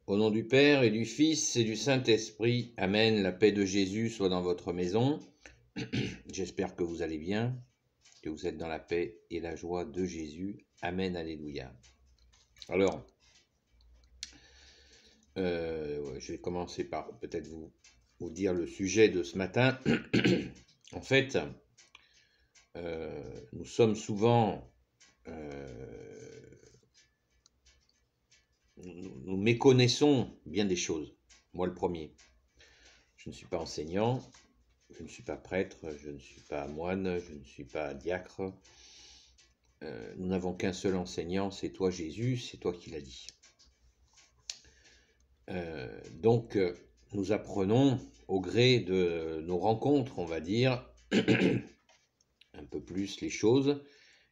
Au nom du Père et du Fils et du Saint-Esprit, Amen. La paix de Jésus soit dans votre maison. J'espère que vous allez bien, que vous êtes dans la paix et la joie de Jésus. Amen, alléluia. Alors, je vais commencer par peut-être vous dire le sujet de ce matin. En fait, nous sommes souvent... nous méconnaissons bien des choses. Moi, le premier. Je ne suis pas enseignant, je ne suis pas prêtre, je ne suis pas moine, je ne suis pas diacre. Nous n'avons qu'un seul enseignant, c'est toi Jésus, c'est toi qui l'as dit. Donc, nous apprenons au gré de nos rencontres, on va dire, un peu plus les choses.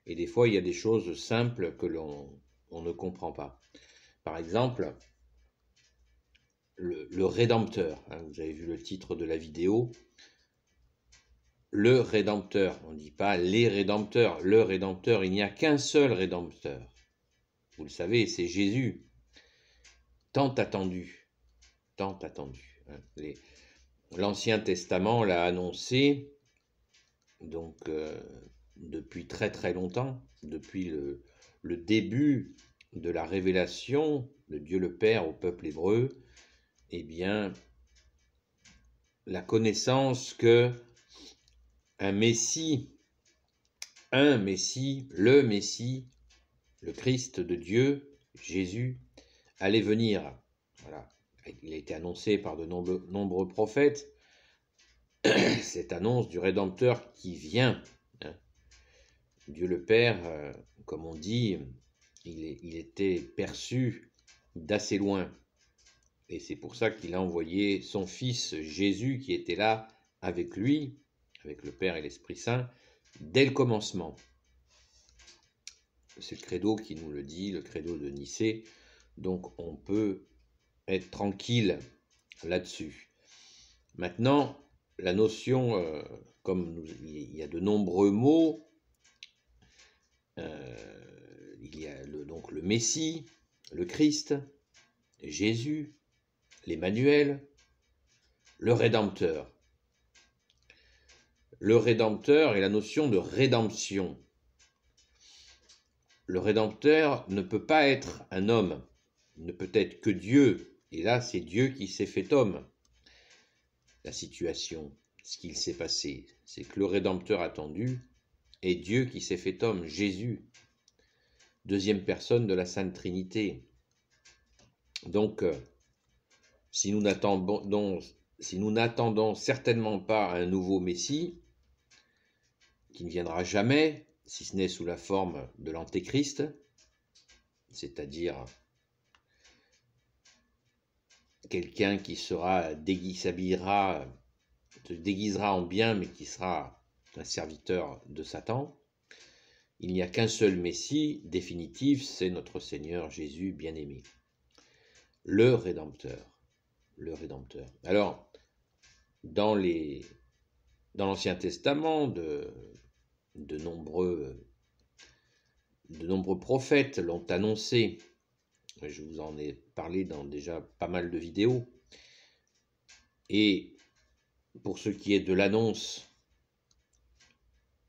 Et des fois, il y a des choses simples que l'on ne comprend pas. Par exemple, le Rédempteur, hein, vous avez vu le titre de la vidéo, le Rédempteur, on ne dit pas les Rédempteurs, le Rédempteur, il n'y a qu'un seul Rédempteur, vous le savez, c'est Jésus, tant attendu, tant attendu. Hein. L'Ancien Testament l'a annoncé, donc depuis très très longtemps, depuis le début de la révélation de Dieu le Père au peuple hébreu, eh bien, la connaissance que un Messie, le Messie, le Christ de Dieu, Jésus, allait venir. Voilà. Il a été annoncé par de nombreux prophètes, cette annonce du Rédempteur qui vient. Hein. Dieu le Père, comme on dit, il était perçu d'assez loin. Et c'est pour ça qu'il a envoyé son Fils Jésus qui était là avec lui, avec le Père et l'Esprit Saint, dès le commencement. C'est le credo qui nous le dit, le credo de Nicée. Donc on peut être tranquille là-dessus. Maintenant, la notion, comme il y a de nombreux mots, il y a donc le Messie, le Christ, Jésus, l'Emmanuel, le Rédempteur. Le Rédempteur et la notion de rédemption. Le Rédempteur ne peut pas être un homme, il ne peut être que Dieu, et là c'est Dieu qui s'est fait homme. La situation, ce qu'il s'est passé, c'est que le Rédempteur attendu est Dieu qui s'est fait homme, Jésus, deuxième personne de la Sainte Trinité. Donc, si nous n'attendons certainement pas un nouveau Messie, qui ne viendra jamais, si ce n'est sous la forme de l'Antéchrist, c'est-à-dire quelqu'un qui se déguisera en bien, mais qui sera un serviteur de Satan. Il n'y a qu'un seul Messie définitif, c'est notre Seigneur Jésus bien-aimé, le Rédempteur. Le Rédempteur. Alors, dans l'Ancien Testament, de nombreux prophètes l'ont annoncé. Je vous en ai parlé dans déjà pas mal de vidéos. Et pour ce qui est de l'annonce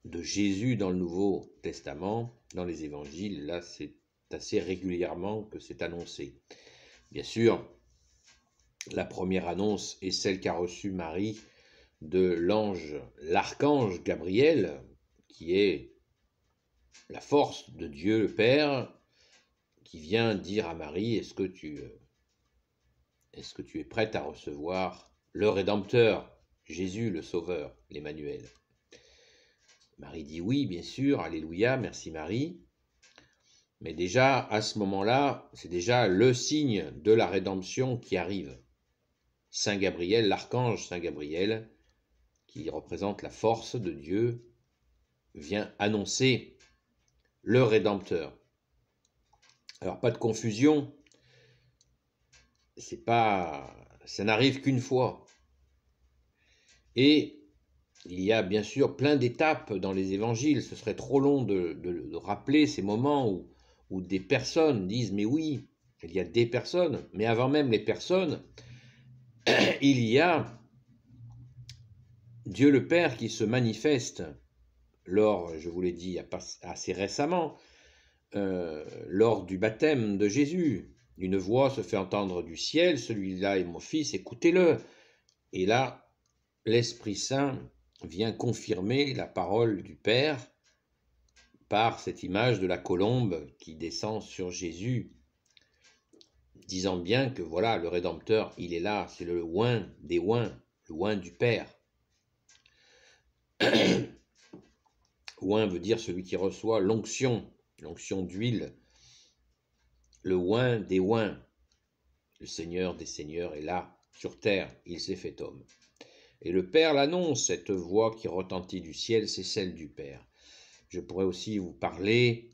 de Jésus dans le Nouveau Testament, dans les évangiles, là c'est assez régulièrement que c'est annoncé. Bien sûr, la première annonce est celle qu'a reçue Marie de l'archange Gabriel, qui est la force de Dieu le Père, qui vient dire à Marie, est-ce que tu es prête à recevoir le Rédempteur, Jésus le Sauveur, l'Emmanuel? Marie dit oui, bien sûr, alléluia, merci Marie. Mais déjà, à ce moment-là, c'est déjà le signe de la rédemption qui arrive. Saint Gabriel, l'archange Saint Gabriel, qui représente la force de Dieu, vient annoncer le Rédempteur. Alors, pas de confusion, ça n'arrive qu'une fois. Et il y a bien sûr plein d'étapes dans les évangiles. Ce serait trop long de rappeler ces moments où des personnes disent « Mais oui, il y a des personnes, mais avant même les personnes, il y a Dieu le Père qui se manifeste lors, je vous l'ai dit assez récemment, lors du baptême de Jésus. Une voix se fait entendre du ciel, celui-là est mon fils, écoutez-le. Et là, l'Esprit Saint vient confirmer la parole du Père par cette image de la colombe qui descend sur Jésus, disant bien que voilà, le Rédempteur, il est là, c'est le oint des oints, le oint du Père. Oint veut dire celui qui reçoit l'onction d'huile, le oint des oints. Le Seigneur des Seigneurs est là, sur terre, il s'est fait homme. Et le Père l'annonce, cette voix qui retentit du ciel, c'est celle du Père. Je pourrais aussi vous parler,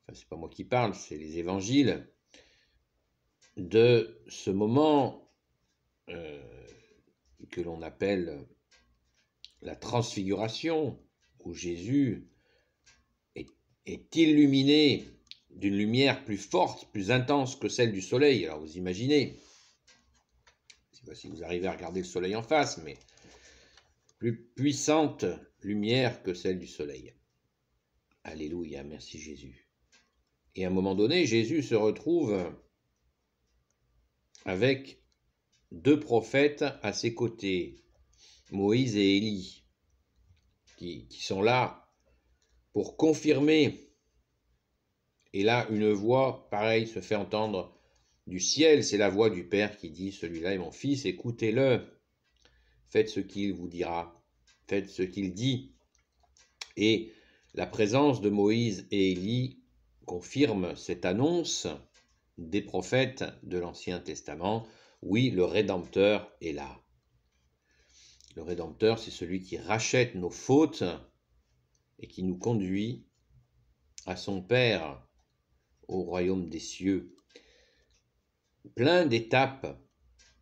enfin c'est pas moi qui parle, c'est les évangiles, de ce moment que l'on appelle la transfiguration, où Jésus est illuminé d'une lumière plus forte, plus intense que celle du soleil. Alors vous imaginez, je ne sais pas si vous arrivez à regarder le soleil en face, mais plus puissante lumière que celle du soleil. Alléluia, merci Jésus. Et à un moment donné, Jésus se retrouve avec deux prophètes à ses côtés, Moïse et Élie, qui sont là pour confirmer. Et là, une voix, pareille, se fait entendre du ciel. C'est la voix du Père qui dit, celui-là est mon fils, écoutez-le. Faites ce qu'il vous dira. Faites ce qu'il dit. Et la présence de Moïse et Élie confirme cette annonce des prophètes de l'Ancien Testament. Oui, le Rédempteur est là. Le Rédempteur, c'est celui qui rachète nos fautes et qui nous conduit à son Père, au royaume des cieux. Plein d'étapes.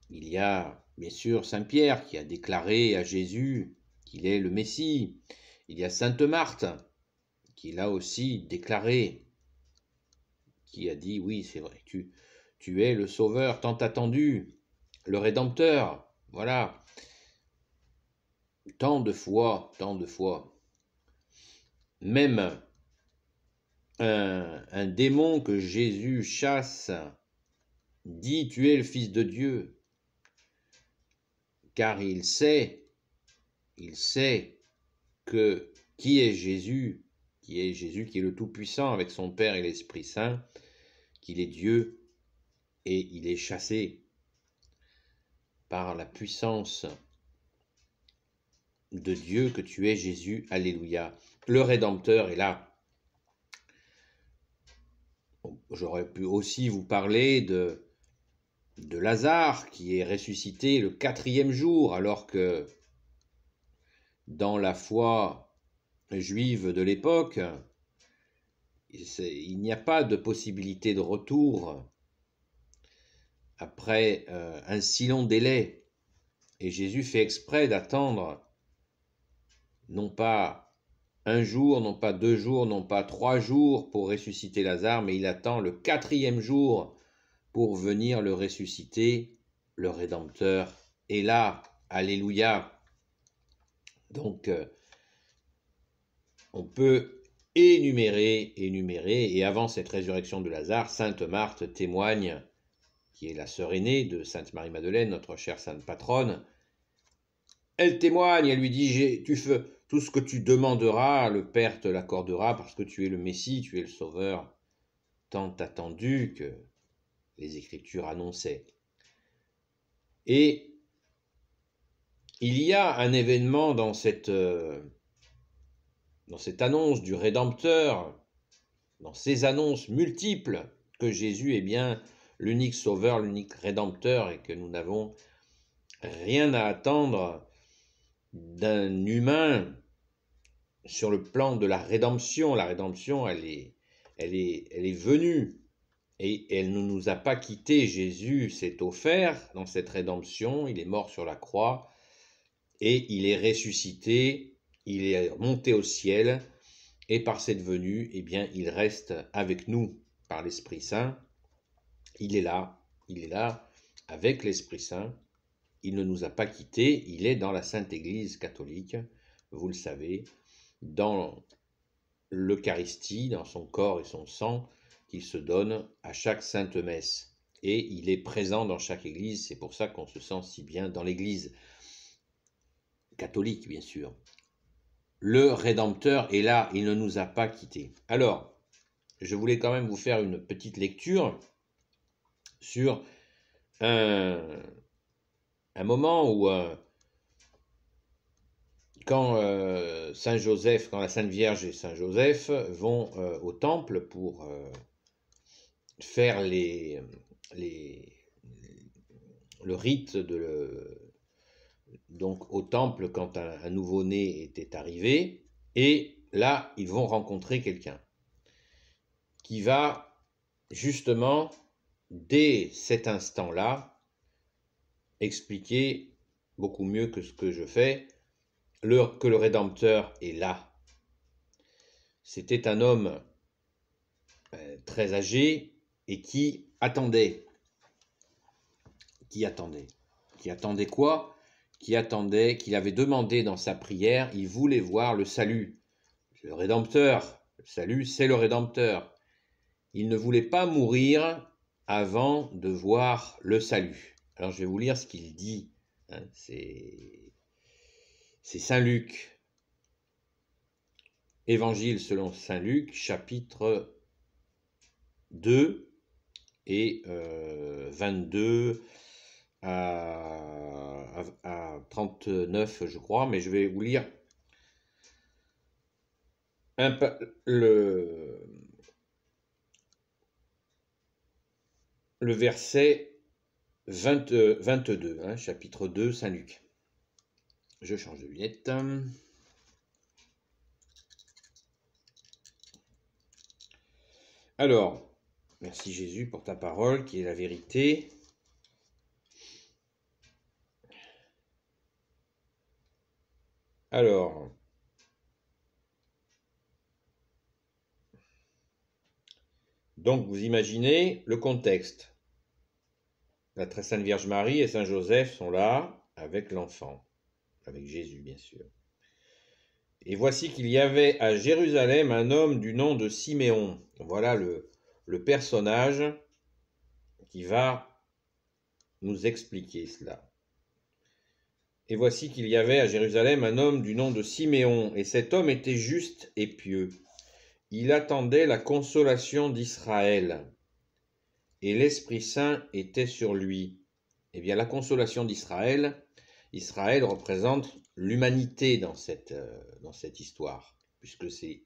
Il y a bien sûr Saint Pierre qui a déclaré à Jésus qu'il est le Messie. Il y a Sainte Marthe qui l'a aussi déclaré, qui a dit oui c'est vrai, tu es le Sauveur tant attendu, le Rédempteur. Voilà. Tant de fois. Même un démon que Jésus chasse dit tu es le Fils de Dieu, car il sait que qui est Jésus, qui est le Tout-Puissant avec son Père et l'Esprit Saint, qu'il est Dieu, et il est chassé par la puissance de Dieu que tu es Jésus. Alléluia. Le Rédempteur est là. J'aurais pu aussi vous parler de Lazare qui est ressuscité le 4e jour, alors que dans la foi juive de l'époque, il n'y a pas de possibilité de retour après un si long délai. Et Jésus fait exprès d'attendre non pas un jour, non pas 2 jours, non pas 3 jours pour ressusciter Lazare, mais il attend le 4e jour pour venir le ressusciter. Le Rédempteur est là. Alléluia. Donc, on peut énumérer, et avant cette résurrection de Lazare, Sainte Marthe témoigne, qui est la sœur aînée de Sainte Marie-Madeleine, notre chère sainte patronne. Elle témoigne, elle lui dit, tu fais tout ce que tu demanderas, le Père te l'accordera, parce que tu es le Messie, tu es le Sauveur, tant attendu que les Écritures annonçaient. Et il y a un événement dans cette annonce du Rédempteur, dans ces annonces multiples, que Jésus est bien l'unique Sauveur, l'unique Rédempteur, et que nous n'avons rien à attendre d'un humain sur le plan de la rédemption. La rédemption, elle est venue, et elle ne nous a pas quittés. Jésus s'est offert dans cette rédemption, il est mort sur la croix, et il est ressuscité, il est monté au ciel, et par cette venue, eh bien, il reste avec nous par l'Esprit Saint, il est là avec l'Esprit Saint. Il ne nous a pas quittés, il est dans la Sainte Église catholique, vous le savez, dans l'Eucharistie, dans son corps et son sang qu'il se donne à chaque sainte messe. Et il est présent dans chaque église, c'est pour ça qu'on se sent si bien dans l'église catholique, bien sûr. Le Rédempteur est là, il ne nous a pas quittés. Alors, je voulais quand même vous faire une petite lecture sur un moment où, quand Saint Joseph, quand la Sainte Vierge et Saint Joseph vont au temple pour faire le rite donc au temple quand un nouveau-né était arrivé, et là ils vont rencontrer quelqu'un qui va justement dès cet instant-là expliquer beaucoup mieux que ce que je fais que le Rédempteur est là. C'était un homme très âgé et qui attendait. Qui attendait quoi? Qui attendait, qu'il avait demandé dans sa prière, il voulait voir le salut. Le Rédempteur, le salut, c'est le Rédempteur. Il ne voulait pas mourir avant de voir le salut. Alors je vais vous lire ce qu'il dit. Hein, c'est Saint Luc. Évangile selon Saint Luc, chapitre 2 et 22 à 39, je crois, mais je vais vous lire le verset 22, hein, chapitre 2, Saint Luc. Je change de lunettes. Alors, merci Jésus pour ta parole qui est la vérité. Alors, donc vous imaginez le contexte. La très sainte Vierge Marie et Saint Joseph sont là avec l'enfant, avec Jésus bien sûr. Et voici qu'il y avait à Jérusalem un homme du nom de Siméon. Voilà le personnage qui va nous expliquer cela. Et voici qu'il y avait à Jérusalem un homme du nom de Siméon, et cet homme était juste et pieux. Il attendait la consolation d'Israël, et l'Esprit Saint était sur lui. Eh bien, la consolation d'Israël, Israël représente l'humanité dans cette histoire, puisque c'est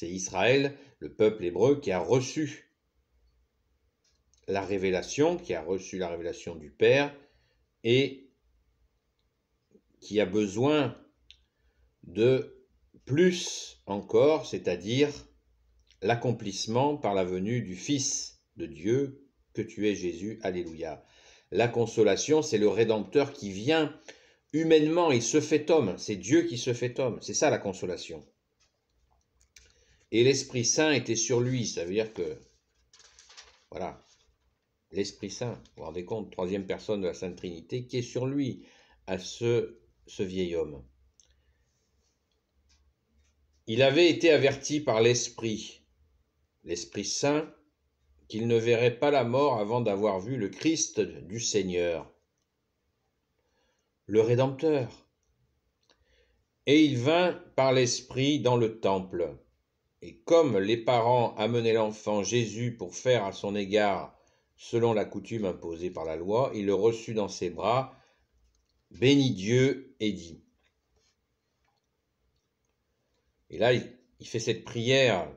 Israël, le peuple hébreu, qui a reçu la révélation, du Père, et qui a besoin de plus encore, c'est-à-dire l'accomplissement par la venue du Fils de Dieu, que tu es Jésus, alléluia. La consolation, c'est le Rédempteur qui vient humainement, il se fait homme, c'est Dieu qui se fait homme, c'est ça la consolation. Et l'Esprit Saint était sur lui, ça veut dire que, voilà, l'Esprit Saint, vous vous rendez compte, troisième personne de la Sainte Trinité, qui est sur lui, à ce vieil homme. Il avait été averti par l'Esprit Saint, qu'il ne verrait pas la mort avant d'avoir vu le Christ du Seigneur, le Rédempteur. Et il vint par l'Esprit dans le temple. Et comme les parents amenaient l'enfant Jésus pour faire à son égard selon la coutume imposée par la loi, il le reçut dans ses bras, bénit Dieu et dit. Et là, il fait cette prière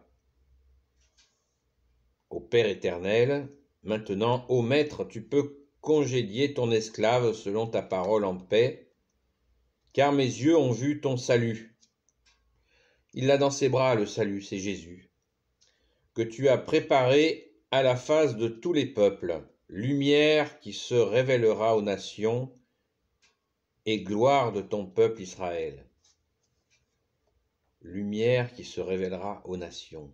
au Père éternel. Maintenant, ô Maître, tu peux congédier ton esclave selon ta parole en paix, car mes yeux ont vu ton salut. Il a dans ses bras le salut, c'est Jésus, que tu as préparé à la face de tous les peuples, lumière qui se révélera aux nations et gloire de ton peuple Israël. Lumière qui se révélera aux nations.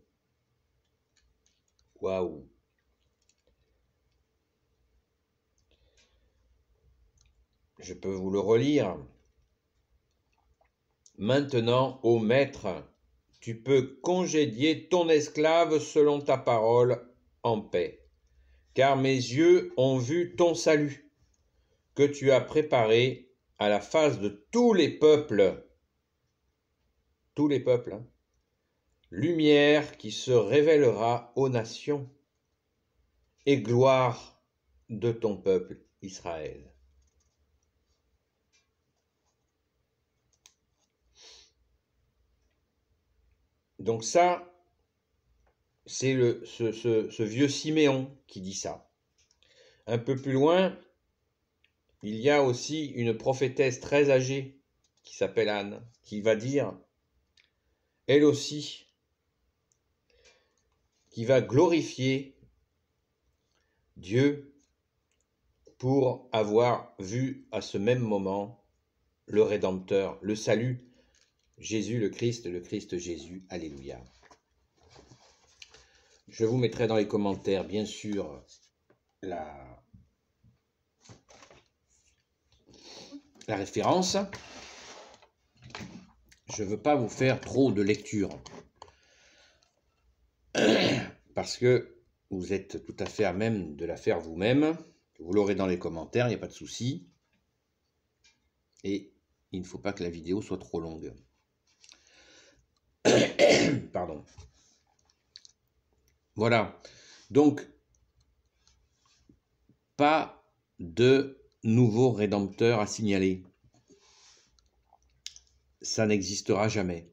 Waouh! Je peux vous le relire. Maintenant, ô maître, tu peux congédier ton esclave selon ta parole en paix, car mes yeux ont vu ton salut, que tu as préparé à la face de tous les peuples, hein, lumière qui se révélera aux nations et gloire de ton peuple Israël. Donc ça, c'est ce vieux Siméon qui dit ça. Un peu plus loin, il y a aussi une prophétesse très âgée qui s'appelle Anne, qui va dire, elle aussi, qui va glorifier Dieu pour avoir vu à ce même moment le Rédempteur, le salut, Jésus le Christ Jésus, alléluia. Je vous mettrai dans les commentaires, bien sûr, la référence. Je ne veux pas vous faire trop de lecture, parce que vous êtes tout à fait à même de la faire vous-même. Vous l'aurez dans les commentaires, il n'y a pas de souci. Et il ne faut pas que la vidéo soit trop longue. Pardon. Voilà. Donc, pas de nouveau rédempteur à signaler. Ça n'existera jamais.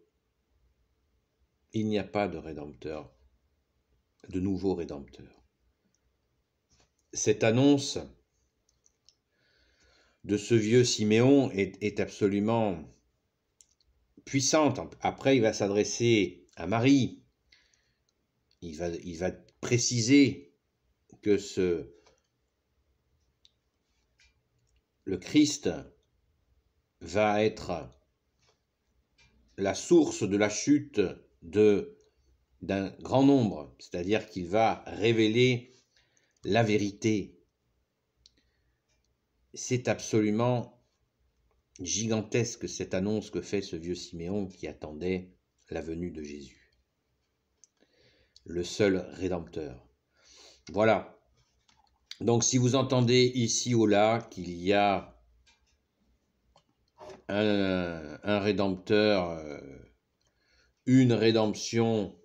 Il n'y a pas de rédempteur, de nouveau rédempteur. Cette annonce de ce vieux Siméon est absolument puissante. Après, il va s'adresser à Marie. Il va préciser que le Christ va être la source de la chute d'un grand nombre, c'est-à-dire qu'il va révéler la vérité. C'est absolument gigantesque cette annonce que fait ce vieux Siméon qui attendait la venue de Jésus, le seul Rédempteur. Voilà. Donc si vous entendez ici ou là qu'il y a un Rédempteur, une rédemption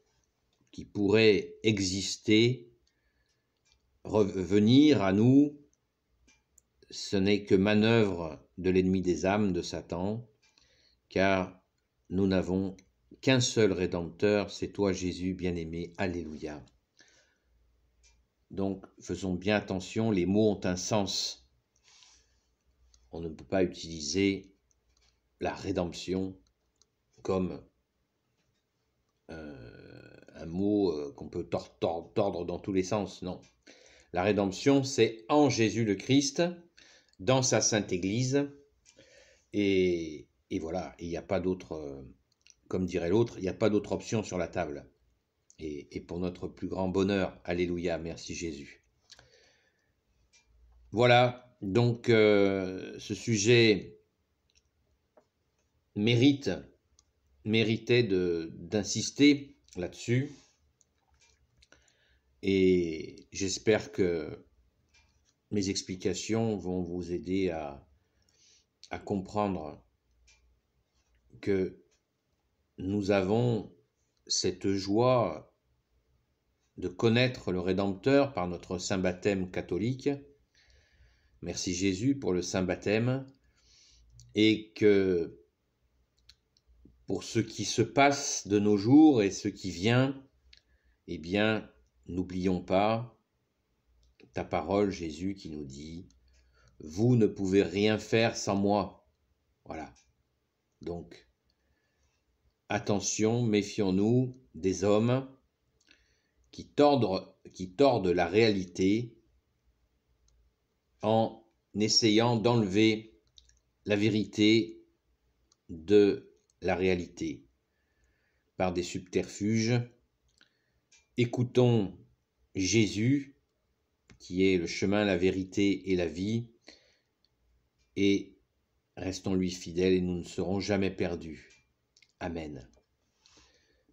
qui pourrait exister, revenir à nous, ce n'est que manœuvre de l'ennemi des âmes, de Satan, car nous n'avons qu'un seul Rédempteur, c'est toi Jésus bien-aimé, alléluia. Donc faisons bien attention, les mots ont un sens. On ne peut pas utiliser la rédemption comme un mot qu'on peut tordre dans tous les sens, non. La rédemption, c'est en Jésus le Christ, dans sa sainte Église, et voilà, il n'y a pas d'autre, comme dirait l'autre, il n'y a pas d'autre option sur la table. Et pour notre plus grand bonheur, alléluia, merci Jésus. Voilà, donc ce sujet méritait d'insister là-dessus, et j'espère que mes explications vont vous aider à comprendre que nous avons cette joie de connaître le Rédempteur par notre saint baptême catholique. Merci Jésus pour le saint baptême, et que pour ce qui se passe de nos jours et ce qui vient, eh bien, n'oublions pas ta parole, Jésus, qui nous dit « Vous ne pouvez rien faire sans moi ». Voilà. Donc, attention, méfions-nous des hommes qui tordent la réalité en essayant d'enlever la vérité de la réalité par des subterfuges. Écoutons Jésus, qui est le chemin, la vérité et la vie, et restons-lui fidèles et nous ne serons jamais perdus. Amen.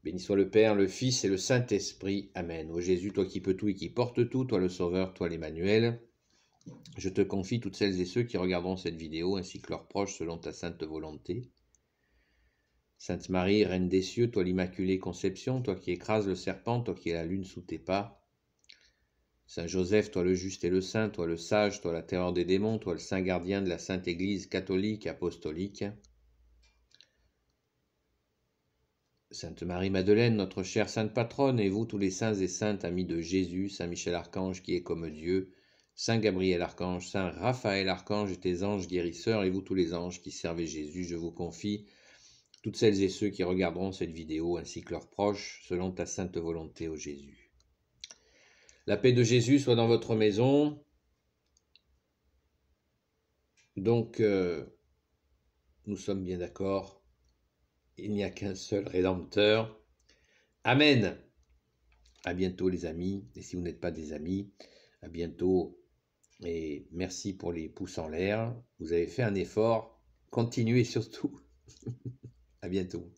Béni soit le Père, le Fils et le Saint-Esprit. Amen. Ô Jésus, toi qui peux tout et qui portes tout, toi le Sauveur, toi l'Emmanuel, je te confie toutes celles et ceux qui regarderont cette vidéo, ainsi que leurs proches, selon ta sainte volonté. Sainte Marie, Reine des cieux, toi l'Immaculée Conception, toi qui écrases le serpent, toi qui es la lune sous tes pas. Saint Joseph, toi le juste et le saint, toi le sage, toi la terreur des démons, toi le saint gardien de la Sainte Église catholique et apostolique. Sainte Marie-Madeleine, notre chère sainte patronne, et vous tous les saints et saintes amis de Jésus, Saint Michel Archange qui est comme Dieu, Saint Gabriel Archange, Saint Raphaël Archange et tes anges guérisseurs, et vous tous les anges qui servez Jésus, je vous confie toutes celles et ceux qui regarderont cette vidéo, ainsi que leurs proches, selon ta sainte volonté, ô Jésus. La paix de Jésus soit dans votre maison. Donc, nous sommes bien d'accord. Il n'y a qu'un seul Rédempteur. Amen. À bientôt les amis. Et si vous n'êtes pas des amis, à bientôt. Et merci pour les pouces en l'air. Vous avez fait un effort. Continuez surtout. À bientôt.